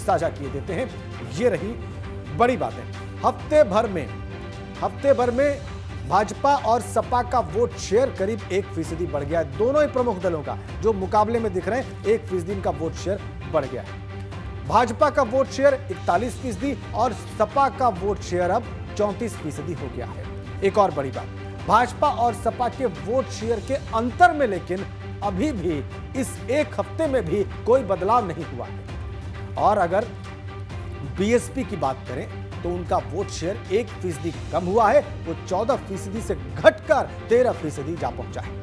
साझा किए देते हैं। ये रही बड़ी बातें। हफ्ते भर में भाजपा और सपा का वोट शेयर करीब 1% बढ़ गया है। दोनों ही प्रमुख दलों का जो मुकाबले में दिख रहे हैं 1% का वोट शेयर बढ़ गया है। भाजपा का वोट शेयर 41% और सपा का वोट शेयर अब 34% हो गया है। एक और बड़ी बात, भाजपा और सपा के वोट शेयर के अंतर में लेकिन अभी भी इस एक हफ्ते में भी कोई बदलाव नहीं हुआ है। और अगर बीएसपी की बात करें तो उनका वोट शेयर 1% कम हुआ है, वो 14% से घटकर 13% जा पहुंचा है।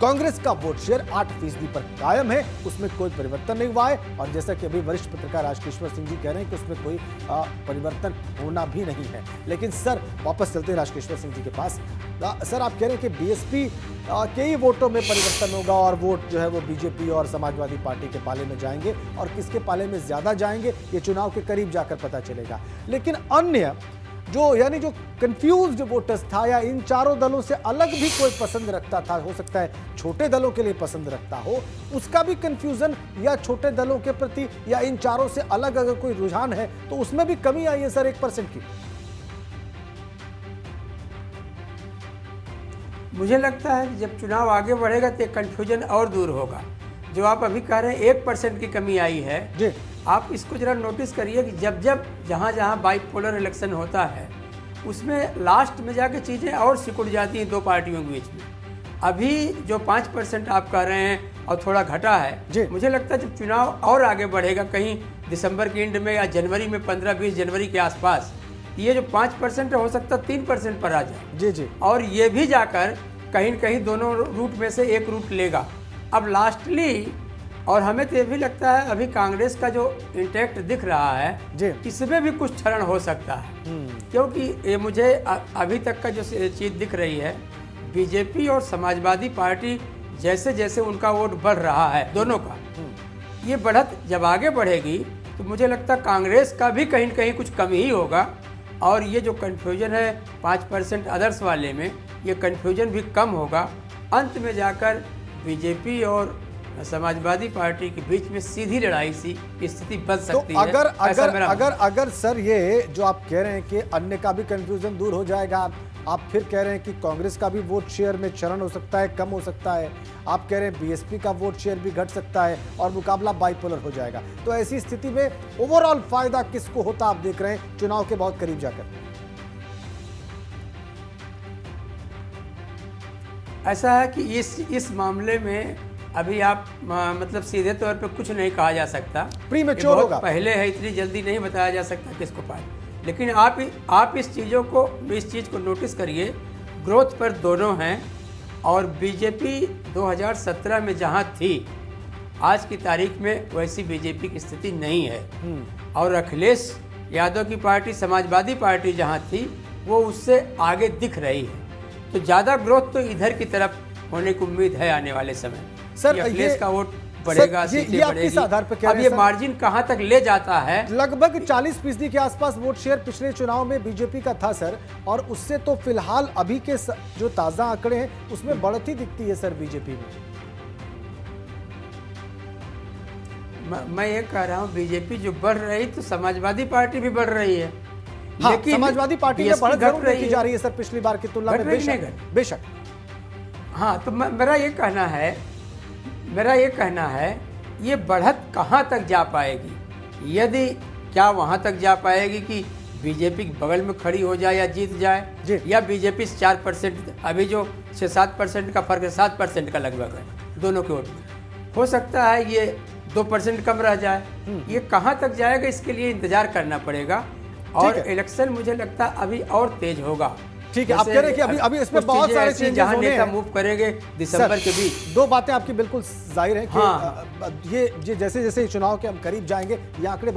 कांग्रेस का वोट शेयर 8% पर कायम है, उसमें कोई परिवर्तन नहीं हुआ है। और जैसा कि अभी वरिष्ठ पत्रकार राजकिशोर सिंह जी कह रहे हैं कि उसमें कोई परिवर्तन होना भी नहीं है। लेकिन सर वापस चलते हैं राजकिशोर सिंह जी के पास। सर आप कह रहे हैं कि बीएसपी के ही वोटों में परिवर्तन होगा और वोट जो है वो बीजेपी और समाजवादी पार्टी के पाले में जाएंगे, और किसके पाले में ज्यादा जाएंगे ये चुनाव के करीब जाकर पता चलेगा। लेकिन अन्य जो कंफ्यूज्ड वोटर्स था या इन चारों दलों से अलग भी कोई पसंद रखता था, हो सकता है छोटे दलों के लिए पसंद रखता हो, उसका भी कंफ्यूजन या छोटे दलों के प्रति या इन चारों से अलग अगर कोई रुझान है तो उसमें भी कमी आई है सर 1% की। मुझे लगता है जब चुनाव आगे बढ़ेगा तो कंफ्यूजन और दूर होगा। जो आप अभी कह रहे हैं 1% की कमी आई है जी, आप इसको जरा नोटिस करिए कि जब जहाँ बाइपोलर इलेक्शन होता है उसमें लास्ट में जाके चीज़ें और सिकुड़ जाती हैं दो पार्टियों के बीच में। अभी जो 5% आप कह रहे हैं और थोड़ा घटा है, मुझे लगता है जब चुनाव और आगे बढ़ेगा कहीं दिसंबर के एंड में या जनवरी में 15-20 जनवरी के आसपास, ये जो 5% हो सकता है 3% पर आ जाए। जी जी, और ये भी जाकर कहीं न कहीं दोनों रूट में से एक रूट लेगा। अब लास्टली और हमें तो ये भी लगता है अभी कांग्रेस का जो इंटैक्ट दिख रहा है इसमें भी कुछ क्षरण हो सकता है, क्योंकि ये मुझे अभी तक का जो चीज़ दिख रही है बीजेपी और समाजवादी पार्टी जैसे जैसे उनका वोट बढ़ रहा है दोनों का, ये बढ़त जब आगे बढ़ेगी तो मुझे लगता है कांग्रेस का भी कहीं न कहीं कुछ कमी ही होगा। और ये जो कन्फ्यूजन है 5% अदर्स वाले में, ये कन्फ्यूजन भी कम होगा। अंत में जाकर बीजेपी और समाजवादी पार्टी के बीच में सीधी लड़ाई सी स्थिति बन सकती है। अगर सर ये जो आप कह रहे हैं कि अन्य का भी कंफ्यूजन दूर हो जाएगा, आप फिर कह रहे हैं कि कांग्रेस का भी वोट शेयर में चरण हो सकता है, कम हो सकता है, आप कह रहे हैं बीएसपी का वोट शेयर भी घट सकता है और मुकाबला बाइपोलर हो जाएगा, तो ऐसी स्थिति में ओवरऑल फायदा किसको होता आप देख रहे हैं चुनाव के बहुत करीब जाकर? ऐसा है कि इस मामले में अभी आप मतलब सीधे तौर पे कुछ नहीं कहा जा सकता, प्रीमेच्योर होगा, पहले है, इतनी जल्दी नहीं बताया जा सकता किसको पाए। लेकिन आप इस चीज़ को नोटिस करिए, ग्रोथ पर दोनों हैं। और बीजेपी 2017 में जहां थी आज की तारीख में वैसी बीजेपी की स्थिति नहीं है। और अखिलेश यादव की पार्टी समाजवादी पार्टी जहां थी वो उससे आगे दिख रही है, तो ज़्यादा ग्रोथ तो इधर की तरफ होने की उम्मीद है आने वाले समय। सर अखिलेश का वोट बढ़ेगा, सीटें बढ़ेगी। आधार पर अब ये मार्जिन कहां तक ले जाता है? लगभग 40% के आसपास वोट शेयर पिछले चुनाव में बीजेपी का था सर, और उससे तो फिलहाल अभी के जो ताजा आंकड़े हैं उसमें बढ़ती दिखती है सर बीजेपी में। मैं ये कह रहा हूँ बीजेपी जो बढ़ रही तो समाजवादी पार्टी भी बढ़ रही है। हाँ, लेकिन समाजवादी पार्टी में बढ़त जरूर देखी जा रही है सर पिछली बार की तुलना में, बेशक। हाँ, तो मेरा ये कहना है ये बढ़त कहाँ तक जा पाएगी? यदि क्या वहाँ तक जा पाएगी कि बीजेपी के बगल में खड़ी हो जाए या जीत जाए, या बीजेपी 4%, अभी जो 6-7% का फर्क है, 7% का लगभग है दोनों के वोट में, हो सकता है ये 2% कम रह जाए। ये कहाँ तक जाएगा इसके लिए इंतजार करना पड़ेगा। और इलेक्शन मुझे लगता है अभी और तेज होगा। ठीक है, आप कह रहे हैं कि अभी इसमें बहुत सारे चेंजेस होने हैं, मूव करेंगे दिसंबर के बीच। दो बातें आपकी बिल्कुल जाहिर है कि ये जैसे जैसे चुनाव के हम करीब जाएंगे ये आंकड़े